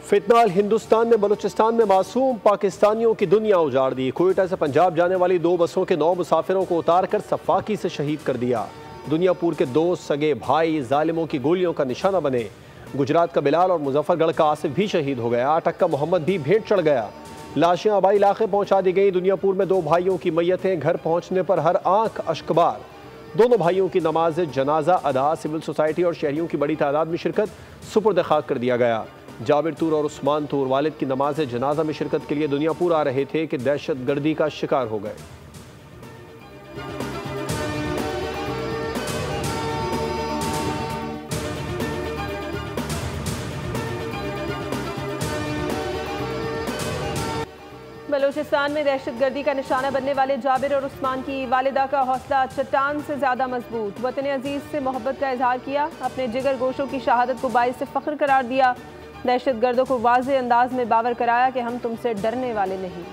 फितनाल हिंदुस्तान ने बलूचिस्तान में मासूम पाकिस्तानियों की दुनिया उजाड़ दी। कोयटा से पंजाब जाने वाली 2 बसों के 9 मुसाफिरों को उतार कर सफाकी से शहीद कर दिया। दुनियापुर के 2 सगे भाई जालिमों की गोलियों का निशाना बने। गुजरात का बिलाल और मुजफ्फरगढ़ का आसिफ भी शहीद हो गया। अटक का मोहम्मद भी भेंट चढ़ गया। लाशें आबाई इलाके पहुंचा दी गई। दुनियापुर में 2 भाइयों की मैयतें घर पहुंचने पर हर आंख अश्कबार। दोनों भाइयों की नमाज जनाजा अदा, सिविल सोसाइटी और शहरियों की बड़ी तादाद में शिरकत, सुपुर्द खाक कर दिया गया। जाबिर तूर और उस्मान तूर वालिद की नमाज जनाजा में शिरकत के लिए दुनियापुर आ रहे थे कि दहशत गर्दी का शिकार हो गए। बलूचिस्तान में दहशतगर्दी का निशाना बनने वाले जाबिर और उस्मान की वालिदा का हौसला चट्टान से ज्यादा मजबूत। वतन अजीज से मोहब्बत का इजहार किया, अपने जिगर गोशों की शहादत को बाइस से फख्र करार दिया। दहशतगर्दों को वाज़े अंदाज में बावर कराया कि हम तुमसे डरने वाले नहीं।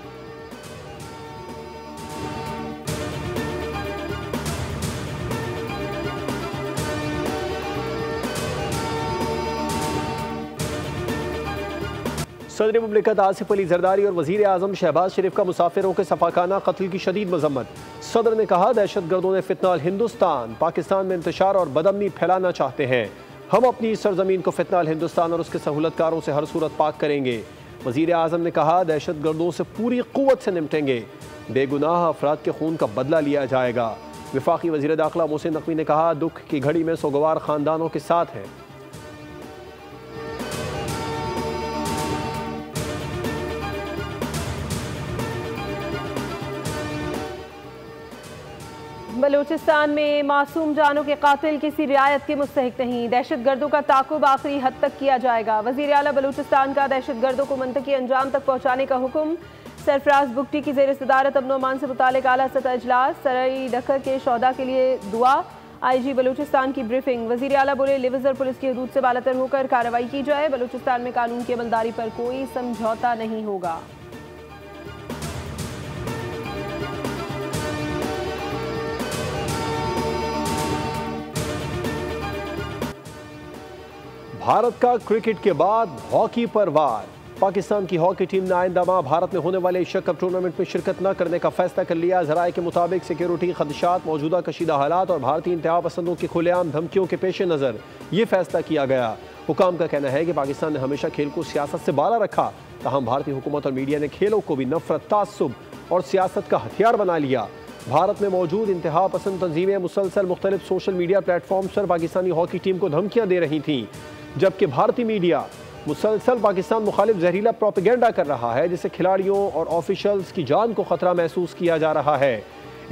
सदर मुमलिकत आसिफ अली जरदारी और वजीर आजम शहबाज शरीफ का मुसाफिरों के सफाकाना कत्ल की शदीद मजम्मत। सदर ने कहा, दहशतगर्दों ने फितनाल हिंदुस्तान पाकिस्तान में इंतशार और बदअमनी फैलाना चाहते हैं। हम अपनी सरजमीन को फितनाल हिंदुस्तान और उसके सहूलतकारों से हर सूरत पाक करेंगे। वजीर आजम ने कहा, दहशतगर्दों से पूरी कुव्वत से निपटेंगे। बेगुनाह अफराद के खून का बदला लिया जाएगा। वफाकी वजीर दाखिला मोहसिन नकवी ने कहा, दुख की घड़ी में सोगवार खानदानों के साथ है। बलूचिस्तान में मासूम जानों के कातिल किसी रियायत के मुस्तहिक नहीं। दहशतगर्दों का ताकुब आखिरी हद तक किया जाएगा। वज़ीर आला बलूचिस्तान का दहशतगर्दों को मंतकी अंजाम तक पहुँचाने का हुक्म। सरफराज बुगटी की ज़ेर सदारत अमन अमान से मुतालिक आला सतह इजलास। सराई डकर के शौदा के लिए दुआ। IG बलूचिस्तान की ब्रीफिंग। वज़ीर आला बोले, लिवज़र पुलिस की हदूद से बालातर होकर कार्रवाई की जाए। बलूचिस्तान में कानून की अमलदारी पर कोई समझौता नहीं होगा। भारत का क्रिकेट के बाद हॉकी पर वार। पाकिस्तान की हॉकी टीम ने आइंदा माह भारत में होने वाले एशिया कप टूर्नामेंट में शिरकत न करने का फैसला कर लिया। ज़राए के मुताबिक सिक्योरिटी खदशात, मौजूदा कशीदा हालात और भारतीय इंतहा पसंदों की खुलेआम धमकियों के पेश नज़र ये फैसला किया गया। हुकाम का कहना है कि पाकिस्तान ने हमेशा खेल को सियासत से बाला रखा, तहम भारतीय हुकूमत और मीडिया ने खेलों को भी नफरत, तासुब और सियासत का हथियार बना लिया। भारत में मौजूद इंतहा पसंद तंजीमें मुसलसल मुख्तलिफ सोशल मीडिया प्लेटफॉर्म्स पर पाकिस्तानी हॉकी टीम को धमकियाँ दे रही थीं, जबकि भारतीय मीडिया मुसलसल पाकिस्तान मुखालिफ जहरीला प्रोपेगेंडा कर रहा है, जिससे खिलाड़ियों और ऑफिशियल्स की जान को खतरा महसूस किया जा रहा है।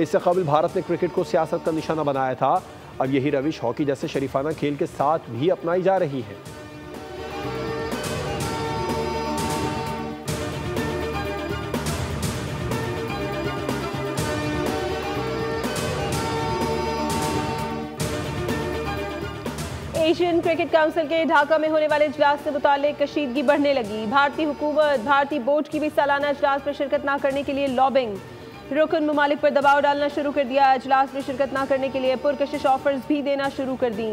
इससे कबल भारत ने क्रिकेट को सियासत का निशाना बनाया था। अब यही रविश हॉकी जैसे शरीफाना खेल के साथ भी अपनाई जा रही है। एशियन क्रिकेट काउंसिल के ढाका में होने वाले इजलास से मुताल्लिक कशीदगी बढ़ने लगी। भारतीय हुकूमत भारतीय बोर्ड की भी सालाना इजलास में शिरकत न करने के लिए लॉबिंग। रुकन ममालिक पर दबाव डालना शुरू कर दिया। इजलास में शिरकत न करने के लिए पुरकशिश ऑफर्स भी देना शुरू कर दी।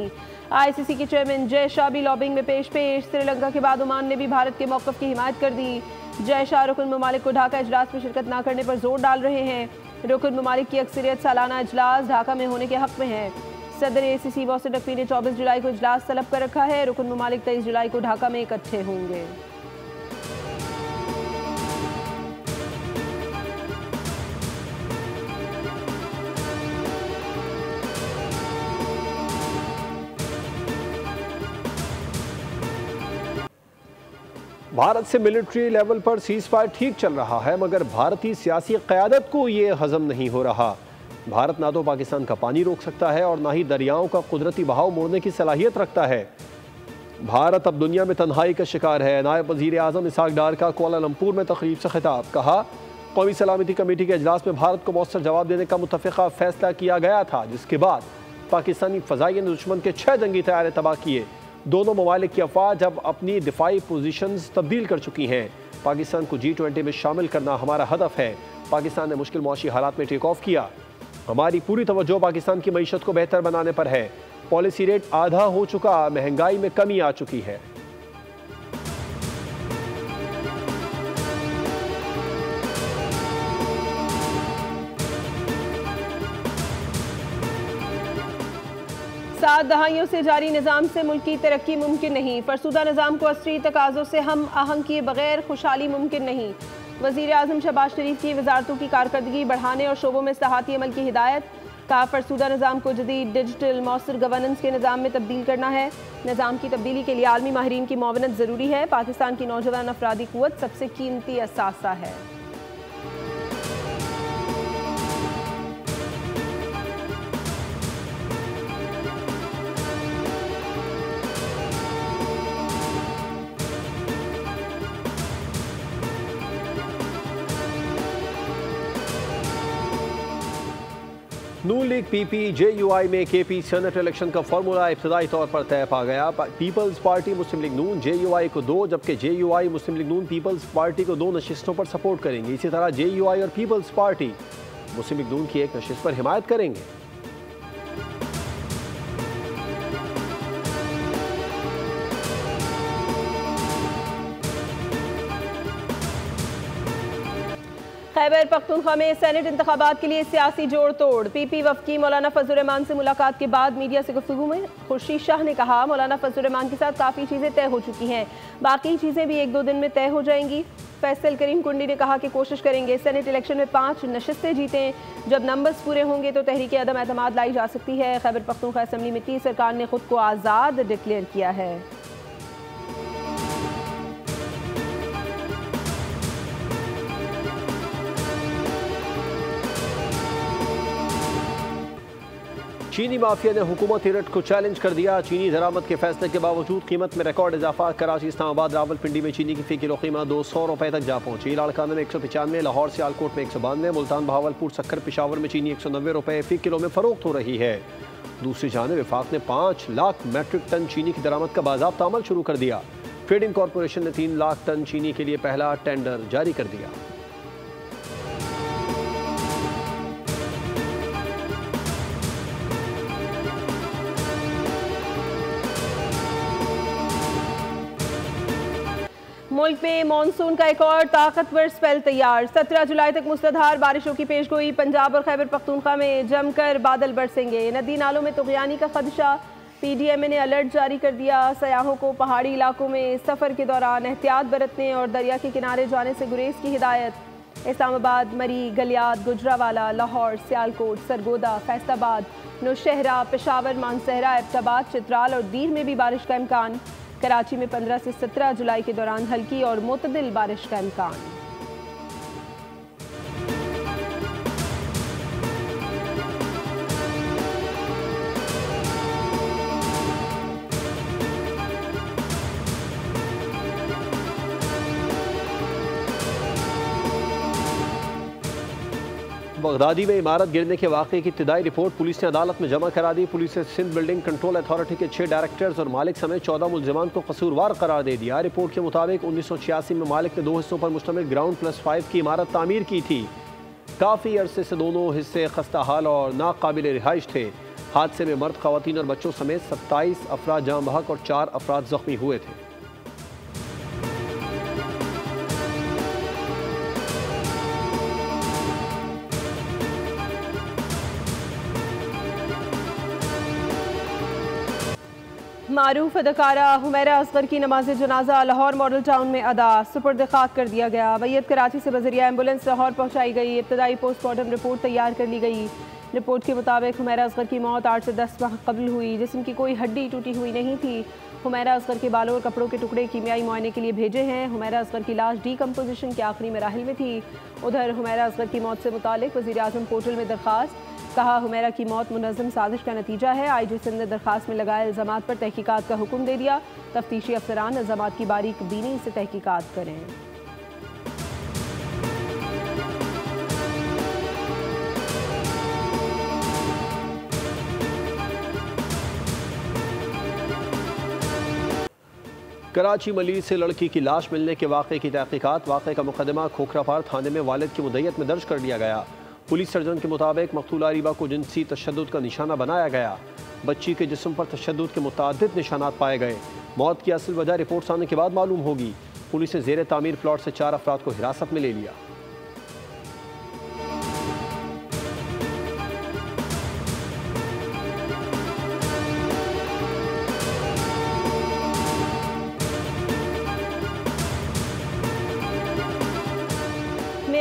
ICC के चेयरमैन जय शाह भी लॉबिंग में पेश। श्रीलंका के बाद ओमान ने भी भारत के मौक़िफ़ की हिमायत कर दी। जय शाह रुकन ममालिक को ढाका इजलास में शिरकत न करने पर जोर डाल रहे हैं। रुकन ममालिक की अक्सरियत सालाना इजलास ढाका में होने के हक़ में है। सदर ACC मोहसिन नकवी ने 24 जुलाई को इजलास तलब कर रखा है। रुकन ममालिक 23 जुलाई को ढाका में इकट्ठे होंगे। भारत से मिलिट्री लेवल पर सीज़फायर ठीक चल रहा है, मगर भारतीय सियासी क़यादत को ये हजम नहीं हो रहा। भारत ना तो पाकिस्तान का पानी रोक सकता है और ना ही दरियाओं का कुदरती बहाव मोड़ने की सलाहियत रखता है। भारत अब दुनिया में तन्हाई का शिकार है। नायब वज़ीर आज़म इसहाक डार का कुआलालंपुर में तकरीब से खिताब। कहा, कौमी सलामती कमेटी के इजलास में भारत को मौसर जवाब देने का मुत्तफ़िक़ा फैसला किया गया था, जिसके बाद पाकिस्तानी फ़ज़ाइया ने दुश्मन के 6 जंगी तैयारे तबाह किए। दोनों ममालिक की अफवाज अब अपनी दिफाई पोजीशंस तब्दील कर चुकी हैं। पाकिस्तान को G20 में शामिल करना हमारा हदफ है। पाकिस्तान ने मुश्किल मुआशी हालात में टेक ऑफ किया। हमारी पूरी तवज्जो पाकिस्तान की मईशत को बेहतर बनाने पर है। पॉलिसी रेट आधा हो चुका, महंगाई में कमी आ चुकी है। साथ दहाइयों से जारी निज़ाम से मुल्क की तरक्की मुमकिन नहीं। फरसुदा निज़ाम को असरी तकाज़ों से हम आहंग किए बगैर खुशहाली मुमकिन नहीं। वज़ीर आज़म शहबाज शरीफ की वजारतों की कारकर्दगी बढ़ाने और शोबों में इस्लाहाती अमल की हिदायत। कहा फरसुदा निज़ाम को जदीद डिजिटल मौसर गवर्नेंस के निज़ाम में तब्दील करना है। निज़ाम की तब्दीली के लिए आलमी माहिरीन की मुआवनत ज़रूरी है। पाकिस्तान की नौजवान अफरादी क़ुव्वत सबसे कीमती असासा है। नून लीग पीपी JUI में KP सेनेट इलेक्शन का फॉर्मूला इब्तदाई तौर पर तय पा गया। पीपल्स पार्टी मुस्लिम लीग नून JUI को 2 जबकि JUI मुस्लिम लीग नून पीपल्स पार्टी को 2 नशिस्तों पर सपोर्ट करेंगे। इसी तरह JUI और पीपल्स पार्टी मुस्लिम लीग नून की 1 नशिस्त पर हिमायत करेंगे। खैबर पख्तूनख्वा में सेनेट इंतखाबात के लिए सियासी जोड़ तोड़। PP वफ़की मौलाना फजल रहमान से मुलाकात के बाद मीडिया से गुफ्तगू में खुर्शीद शाह ने कहा मौलाना फजल रहमान के साथ काफ़ी चीज़ें तय हो चुकी हैं, बाकी चीज़ें भी 1-2 दिन में तय हो जाएंगी। फैसल करीम कुंडी ने कहा कि कोशिश करेंगे सेनेट इलेक्शन में 5 नशिस्तें जीतें। जब नंबर्स पूरे होंगे तो तहरीक अदम एतमाद लाई जा सकती है। खैबर पख्तूनख्वा असम्बली में 30 सरकार ने खुद को आज़ाद डिक्लेयर किया है। चीनी माफिया ने हुकूमती रट को चैलेंज कर दिया। चीनी दरामद के फैसले के बावजूद कीमत में रिकॉर्ड इजाफा। कराची, इस्लामाबाद, रावलपिंडी में चीनी की फी किलो कीमत 200 रुपए तक जा पहुंची। लाड़काना में 195, लाहौर सियालकोट में 192, मुल्तान, बहावलपुर, सक्कर, पेशावर में चीनी 190 रुपए फी किलो में फरोख्त हो रही है। दूसरी जानिब वफाक ने 5 लाख मैट्रिक टन चीनी की दरामद का बाज़ाब्ता अमल शुरू कर दिया। ट्रेडिंग कॉरपोरेशन ने 3 लाख टन चीनी के लिए पहला टेंडर जारी कर दिया। मुल्क में मानसून का एक और ताकतवर स्पेल तैयार। 17 जुलाई तक मुसलधार बारिशों की पेशगोई। पंजाब और खैबर पख्तूनख्वा में जमकर बादल बरसेंगे। नदी नालों में तुग़यानी का खदशा। PDMA ने अलर्ट जारी कर दिया। सयाहों को पहाड़ी इलाकों में सफ़र के दौरान एहतियात बरतने और दरिया के किनारे जाने से गुरेज की हिदायत। इस्लामाबाद, मरी, गलियात, गुजरावाला, लाहौर, सियालकोट, सरगोदा, फैसलाबाद, नौशहरा, पेशावर, मानसहरा, एबटाबाद, चित्राल और दीर में भी बारिश का इम्कान। कराची में 15 से 17 जुलाई के दौरान हल्की और मुतदिल बारिश का इम्कान। बगदादी में इमारत गिरने के वाक़े की इब्तिदाई रिपोर्ट पुलिस ने अदालत में जमा करा दी। पुलिस ने सिंध बिल्डिंग कंट्रोल अथॉरिटी के 6 डायरेक्टर्स और मालिक समेत 14 मुल्ज़िमान को कसूरवार करार दे दिया। रिपोर्ट के मुताबिक 1986 में मालिक ने 2 हिस्सों पर मुश्तमिल ग्राउंड +5 की इमारत तामीर की थी। काफ़ी अरसे से दोनों हिस्से खस्ता हाल और नाकाबिल रिहाइश थे। हादसे में मर्द, ख़वातीन और बच्चों समेत 27 अफराद जाँ बहक और 4 अफराद ज़ख्मी हुए थे। मारूफ अदाकारा हुमैरा असगर की नमाज जनाजा लाहौर मॉडल टाउन में अदा सुपुर्द खाक कर दिया गया। मैयत कराची से बजरिया एम्बुलेंस लाहौर पहुंचाई गई। इब्तदाई पोस्टमार्टम रिपोर्ट तैयार कर ली गई। रिपोर्ट के मुताबिक हुमैरा असगर की मौत 8 से 10 माह कबल हुई। जिस्म की कोई हड्डी टूटी हुई नहीं थी। हुमैरा असगर के बालों और कपड़ों के टुकड़े कीमियाई मुआयने के लिए भेजे हैं। हुमैरा असगर की लाश डीकम्पोजिशन के आखिरी मराहिल में थी। उधर हुमैरा असगर की मौत से मुतालिक वज़ीर आज़म पोर्टल में दरखास्त। कहा हुमैरा की मौत मुनज़्ज़म साजिश का नतीजा है। IG सिंध ने दरखास्त में लगाए इल्ज़ामात पर तहकीकात का हुक्म दे दिया। तफ्तीशी अफसरान इल्ज़ामात की बारीक बीनी से तहकीकात करें। कराची मलीर से लड़की की लाश मिलने के वाक़े की तहकीकात। वाक़े का मुकदमा खोखरापार थाने में वालिद की मुद्दत में दर्ज कर लिया गया। पुलिस सर्जन के मुताबिक मकतूला अरीबा को जिनसी तशद्दुद का निशाना बनाया गया। बच्ची के जिस्म पर तशद्दुद के मुतादिद निशानात पाए गए। मौत की असल वजह रिपोर्ट आने के बाद मालूम होगी। पुलिस ने ज़ेर तामीर प्लॉट से 4 अफराद को हिरासत में ले लिया।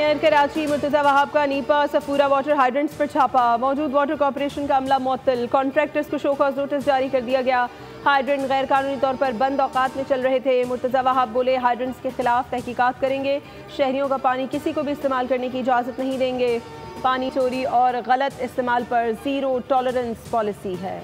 एयर कराची मुर्तजा वहाब का नीपा सफूरा वाटर हाइड्रेंट्स पर छापा। मौजूद वाटर कॉर्पोरेशन का अमला मुअत्तल। कॉन्ट्रैक्टर्स को शो कॉज नोटिस जारी कर दिया गया। हाइड्रेंट गैर कानूनी तौर पर बंद औकात में चल रहे थे। मुर्तजा वहाब बोले हाइड्रेंट्स के खिलाफ तहकीकात करेंगे। शहरियों का पानी किसी को भी इस्तेमाल करने की इजाज़त नहीं देंगे। पानी चोरी और गलत इस्तेमाल पर ज़ीरो टॉलरेंस पॉलिसी है।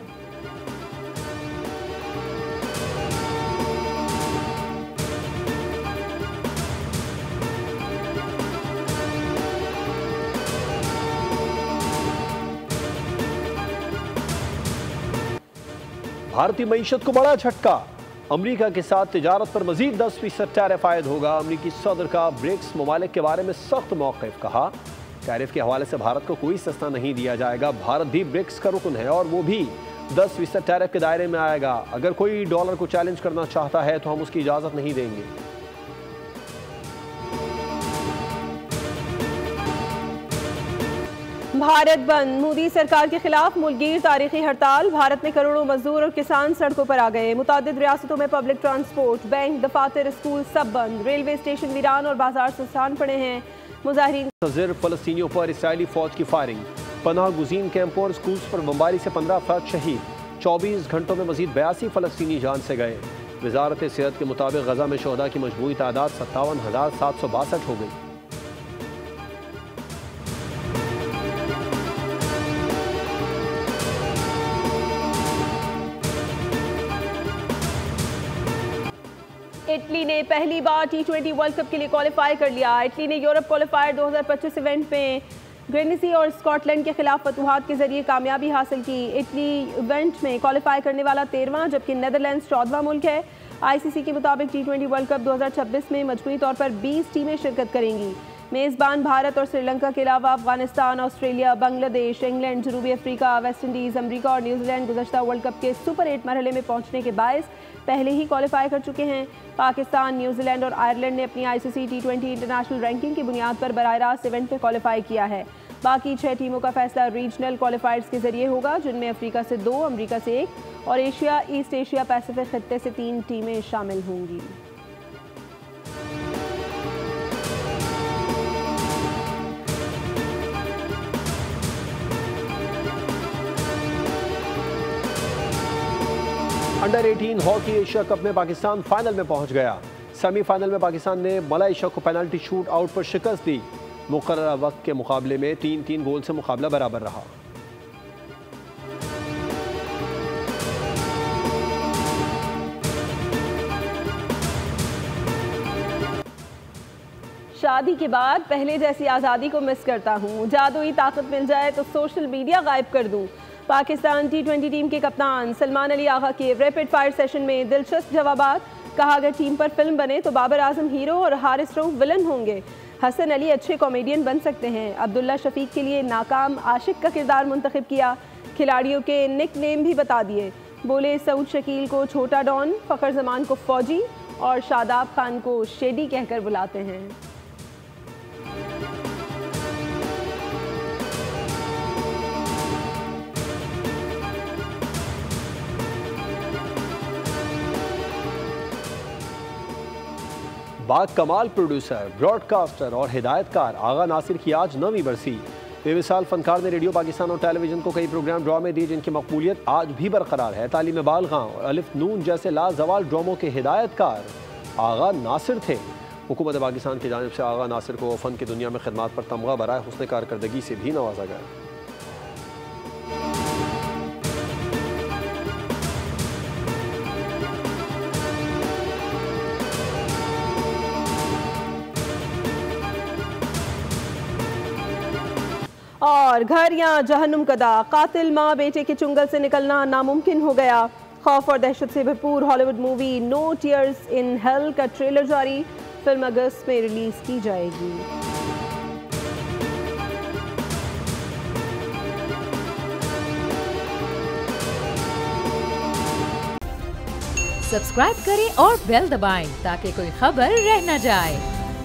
भारतीय मईशत को बड़ा झटका। अमेरिका के साथ तिजारत पर मजीद 10% टैरिफ आयद होगा। अमेरिकी सदर का ब्रिक्स ममालिक के बारे में सख्त मौक़िफ़। कहा टैरिफ के हवाले से भारत को कोई सस्ता नहीं दिया जाएगा। भारत भी ब्रिक्स का रुकन है और वो भी 10% टैरिफ के दायरे में आएगा। अगर कोई डॉलर को चैलेंज करना चाहता है तो हम उसकी इजाज़त नहीं देंगे। भारत बंद। मोदी सरकार के खिलाफ मुल्कगीर तारीखी हड़ताल। भारत में करोड़ों मजदूर और किसान सड़कों पर आ गए। मुतादिद रियासतों में पब्लिक ट्रांसपोर्ट, बैंक, दफातर, स्कूल सब बंद। रेलवे स्टेशन वीरान और बाजार सुनसान पड़े हैं। मुजाहिरीन फलस्तीनियों पर इसराइली फौज की फायरिंग। पनाह गुज़ीन कैंपों और स्कूल्स पर बमबारी से 15 अफराद शहीद। 24 घंटों में मजीद 82 फलस्तीनी जान से गए। वजारत सेहत के मुताबिक गजा में शोहदा की मजमूई तादाद 57,762 हो गई। इटली ने पहली बार T20 वर्ल्ड कप के लिए क्वालिफाई कर लिया। इटली ने यूरोप क्वालिफायर 2025 इवेंट में ग्रेनेसी और स्कॉटलैंड के खिलाफ फतूहात के जरिए कामयाबी हासिल की। इटली इवेंट में क्वालिफाई करने वाला 13वां जबकि नेदरलैंड्स 14वां मुल्क है। ICC के मुताबिक T20 वर्ल्ड कप 2026 में मजमूई तौर पर 20 टीमें शिरकत करेंगी। मेज़बान भारत और श्रीलंका के अलावा अफगानिस्तान, ऑस्ट्रेलिया, बांग्लादेश, इंग्लैंड, जनूबी अफ्रीका, वेस्ट इंडीज़, अमरीका और न्यूजीलैंड गुज़श्ता वर्ल्ड कप के सुपर 8 मरहले में पहुंचने के बायस पहले ही क्वालिफाई कर चुके हैं। पाकिस्तान, न्यूजीलैंड और आयरलैंड ने अपनी ICC T20 इंटरनेशनल रैंकिंग की बुनियाद पर बराह रास्त इवेंट में क्वालिफाई किया है। बाकी 6 टीमों का फैसला रीजनल क्वालिफायर्स के जरिए होगा, जिनमें अफ्रीका से 2, अमरीका से 1 और एशिया, ईस्ट एशिया पैसिफिक खित्ते से 3 टीमें शामिल होंगी। अंडर 18 हॉकी एशिया कप में पाकिस्तान फाइनल में पहुंच गया। सेमीफाइनल में पाकिस्तान ने मलेशिया को पेनल्टी शूट आउट पर शिकस्त दी। मुकर्रर वक्त के मुकाबले में 3-3 गोल से मुकाबला बराबर रहा। शादी के बाद पहले जैसी आज़ादी को मिस करता हूँ। जादुई ताकत मिल जाए तो सोशल मीडिया गायब कर दूँ। पाकिस्तान T20 टीम के कप्तान सलमान अली आगा के रैपिड फायर सेशन में दिलचस्प जवाबात। कहा अगर टीम पर फिल्म बने तो बाबर आजम हीरो और हारिस रऊफ विलन होंगे। हसन अली अच्छे कॉमेडियन बन सकते हैं। अब्दुल्ला शफीक के लिए नाकाम आशिक का किरदार मुंतखब किया। खिलाड़ियों के निक नेम भी बता दिए। बोले सऊद शकील को छोटा डॉन, फ़खर जमान को फौजी और शादाब खान को शेडी कहकर बुलाते हैं। बाकमाल प्रोड्यूसर, ब्रॉडकास्टर और हिदायतकार आगा नासिर की आज 9वीं बरसी। बेमिसाल फनकार ने रेडियो पाकिस्तान और टेलीविज़न को कई प्रोग्राम ड्रामे दिए जिनकी मकबूलियत आज भी बरकरार है। तालीम बालगां और अलिफ नून जैसे लाजवाल ड्रामों के हिदायतकार आगा नासिर थे। हुकूमत पाकिस्तान की जानिब से आगा नासिर को फ़न की दुनिया में खिदमत पर तमगा बराए हुस्न कारकर्दगी से भी नवाजा गया। और घर या जहन्नुम कदा, कातिल माँ बेटे के चुंगल से निकलना नामुमकिन हो गया। खौफ और दहशत से भरपूर Hollywood movie no tears in hell का ट्रेलर जारी। फिल्म अगस्त में रिलीज की जाएगी। सब्सक्राइब करें और बेल दबाएं ताकि कोई खबर रह न जाए।